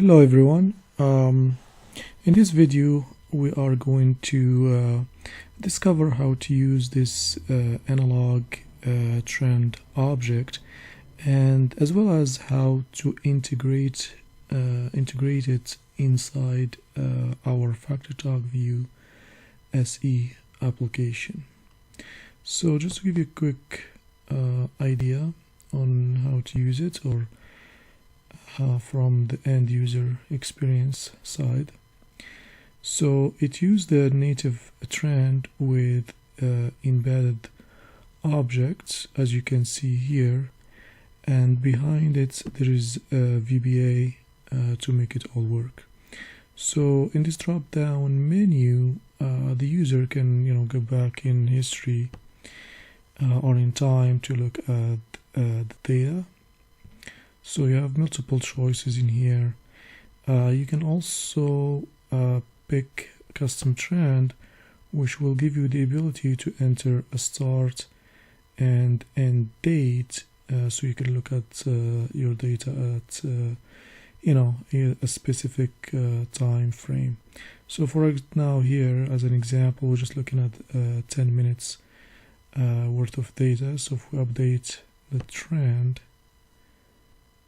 Hello everyone. In this video we are going to discover how to use this analog trend object, and as well as how to integrate it inside our FTView SE application. So just to give you a quick idea on how to use it, or from the end user experience side. So it used the native trend with embedded objects, as you can see here, and behind it there is a VBA to make it all work. So in this drop down menu, the user can go back in history or in time to look at the data. So you have multiple choices in here. You can also pick custom trend, which will give you the ability to enter a start and end date, so you can look at your data at a specific time frame. So for now here, as an example, we're just looking at 10 minutes worth of data. So if we update the trend,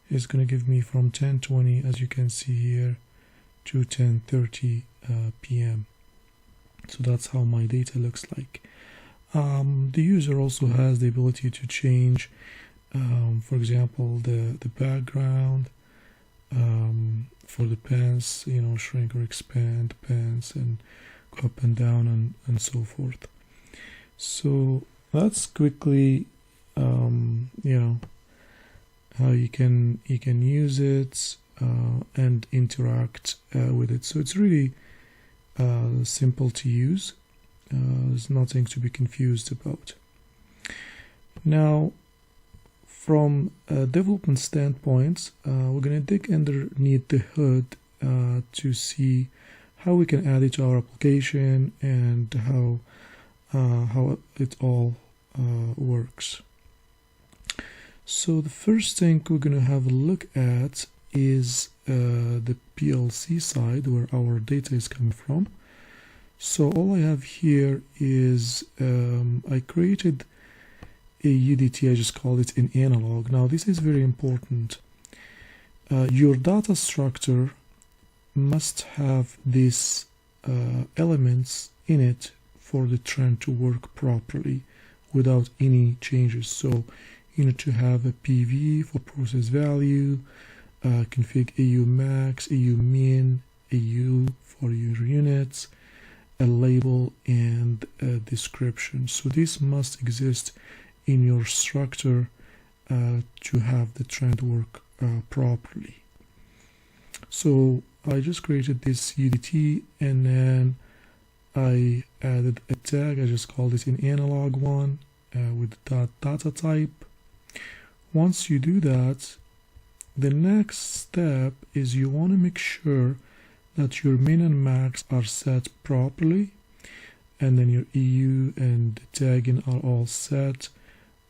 it's going to give me from 10:20, as you can see here, to 10:30 p.m. So that's how my data looks like. The user also has the ability to change, for example, the background for the pants, shrink or expand pants and go up and down and so forth. So that's quickly how you can use it and interact with it. So it's really simple to use. There's nothing to be confused about. Now, from a development standpoint, we're going to dig underneath the hood to see how we can add it to our application and how it all works. So the first thing we're going to have a look at is the PLC side, where our data is coming from. So all I have here is I created a UDT. I just called it an analog. Now this is very important. Your data structure must have these elements in it for the trend to work properly without any changes. So you need to have a PV for process value, config AU max, AU min, AU for your units, a label, and a description. So this must exist in your structure to have the trend work properly. So I just created this UDT, and then I added a tag. I just called it an analog one with data type. Once you do that, the next step is you want to make sure that your min and max are set properly, and then your EU and the tagging are all set,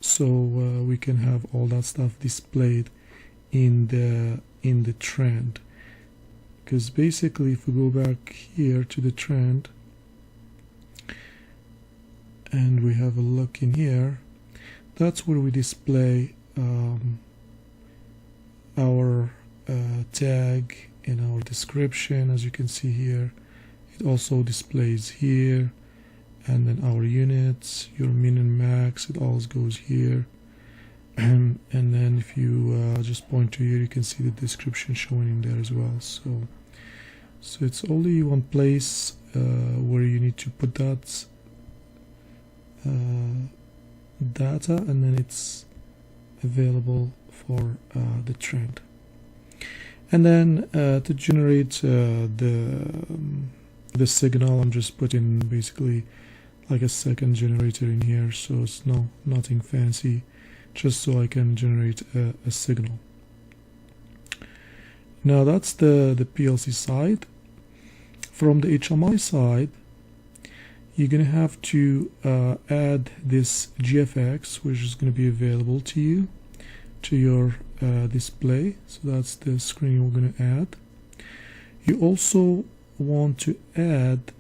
so we can have all that stuff displayed in the trend. Because basically, if we go back here to the trend and we have a look in here, that's where we display our tag and our description. As you can see here, it also displays here, and then our units, your min and max, it all goes here. And then if you just point to here, you can see the description showing in there as well. So it's only one place where you need to put that data, and then it's available for the trend. And then to generate the signal, I'm just putting basically like a second generator in here, so it's nothing fancy, just so I can generate a signal. Now that's the PLC side. From the HMI side, you're going to have to add this GFX, which is going to be available to you to your display. So that's the screen we're going to add. You also want to add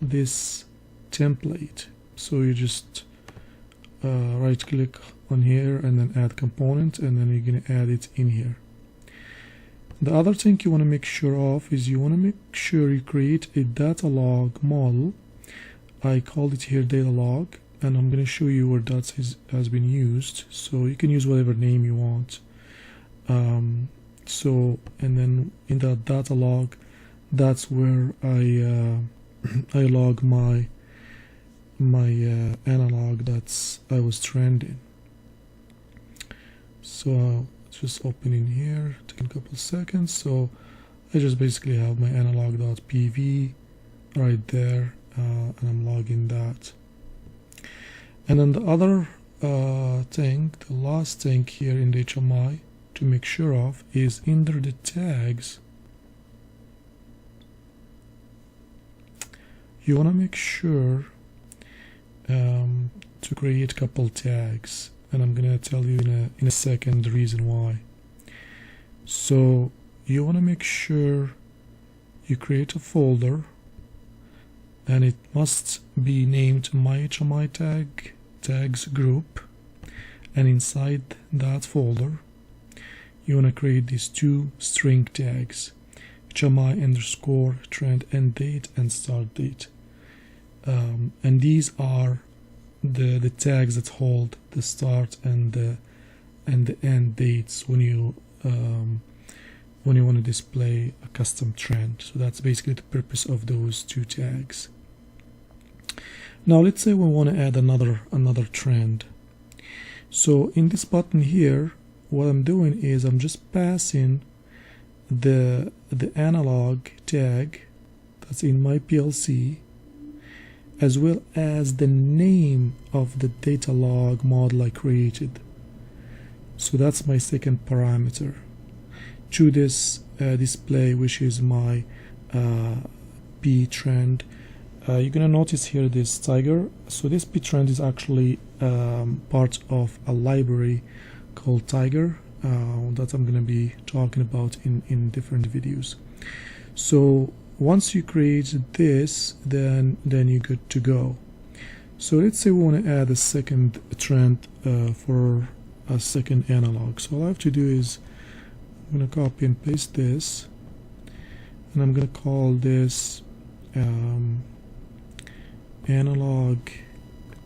this template, so you just right click on here and then add component, and then you're going to add it in here. The other thing you want to make sure of is you want to make sure you create a data log model. I called it here data log, and I'm going to show you where that has been used, so you can use whatever name you want. And then in that data log, that's where I log my analog that's I was trending. So just open in here, taking a couple seconds. So I just basically have my analog.pv right there, and I'm logging that. And then the other thing, the last thing here in the HMI to make sure of is under the tags, you want to make sure to create a couple tags, and I'm gonna tell you in a second the reason why. So you want to make sure you create a folder, and it must be named my HMI tags group, and inside that folder you want to create these two string tags, HMI underscore trend end date and start date, and these are the tags that hold the start and the end dates when you want to display a custom trend. So that's basically the purpose of those two tags. Now let's say we want to add another trend. So in this button here, what I'm doing is I'm just passing the analog tag that's in my PLC, as well as the name of the data log model I created. So that's my second parameter to this display, which is my P trend. You're gonna notice here this tiger. So this P trend is actually part of a library called Tiger that I'm gonna be talking about in different videos. So once you create this, then you're good to go. So let's say we want to add a second trend for a second analog. So all I have to do is I'm going to copy and paste this, and I'm going to call this analog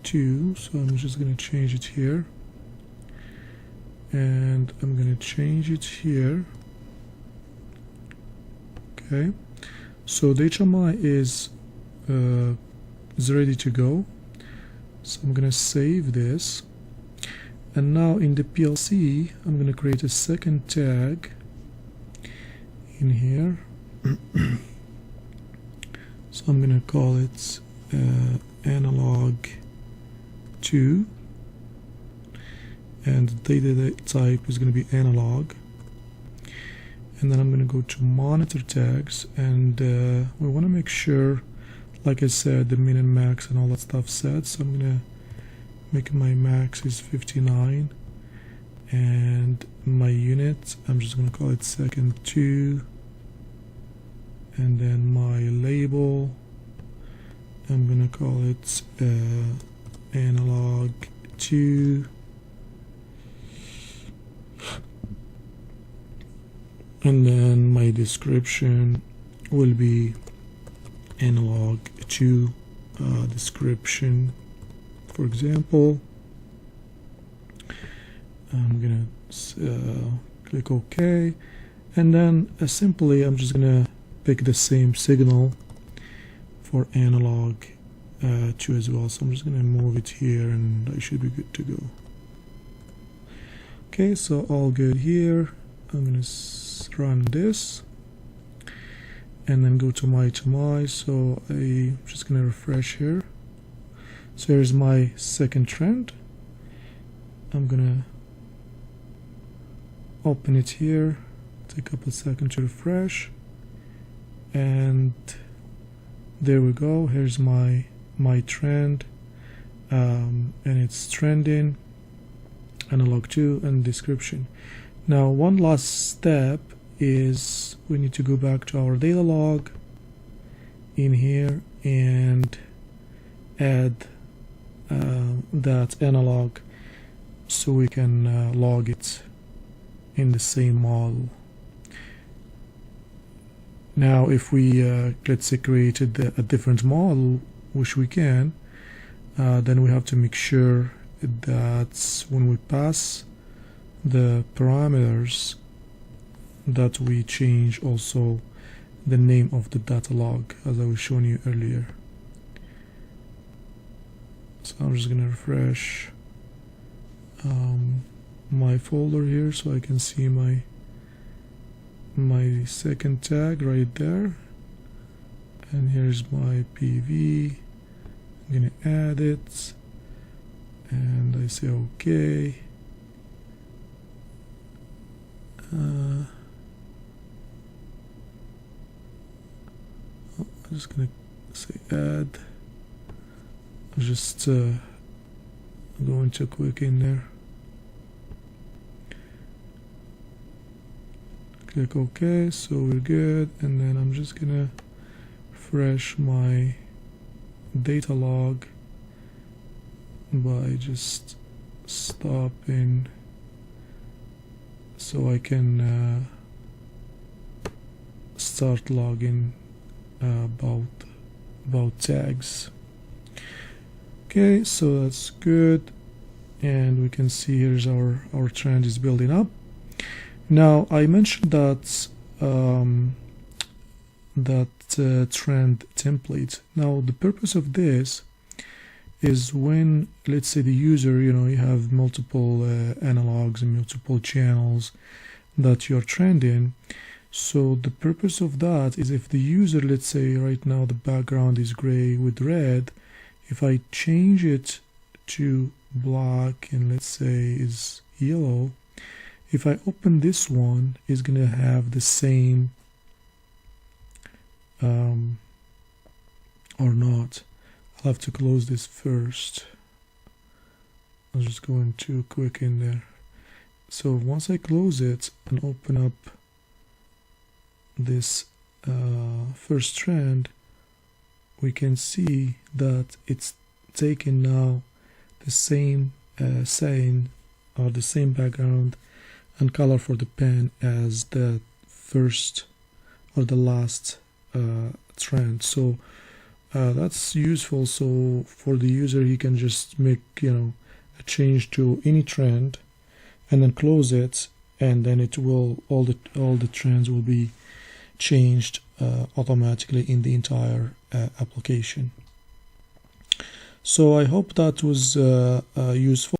2. So I'm just going to change it here, and I'm going to change it here. Okay. So the HMI is ready to go. So I'm going to save this, and now in the PLC I'm going to create a second tag in here. So I'm going to call it analog 2, and the data type is going to be analog. And then I'm going to go to monitor tags, and we want to make sure, like I said, the min and max and all that stuff set. So I'm going to make my max is 59, and my unit, I'm just going to call it second 2, and then my label, I'm going to call it analog 2. And then my description will be analog 2 description. For example, I'm gonna click OK, and then simply I'm just gonna pick the same signal for analog 2 as well. So I'm just gonna move it here, and I should be good to go. Okay, so all good here. I'm gonna run this and then go to my HMI. So I'm just gonna refresh here. So here's my second trend. I'm gonna open it here, take a couple seconds to refresh, and there we go. Here's my trend, and it's trending, analog 2, and description. Now one last step is we need to go back to our data log in here and add that analog so we can log it in the same model. Now if we let's say created a different model, which we can, then we have to make sure that when we pass the parameters that we change also the name of the data log, as I was showing you earlier. So I'm just gonna refresh my folder here so I can see my second tag right there, and here's my PV. I'm gonna add it and I say okay. I'm just gonna say add. I'm just going to click in there, click OK, so we're good, and then I'm just gonna refresh my data log by just stopping so I can start logging about tags. Okay, so that's good, and we can see here's our trend is building up. Now I mentioned that trend template. Now the purpose of this is when, let's say, the user, you have multiple analogs and multiple channels that you're trending. So the purpose of that is if the user, let's say right now the background is gray with red, if I change it to black and let's say is yellow, if I open this one, it's gonna have the same or not. I'll have to close this first. I'm just going to click in there. So once I close it and open up this first trend, we can see that it's taken now the same saying or the same background and color for the pen as the first or the last trend. So that's useful. So for the user, he can just make a change to any trend and then close it, and then it will all the trends will be changed automatically in the entire application. So I hope that was useful.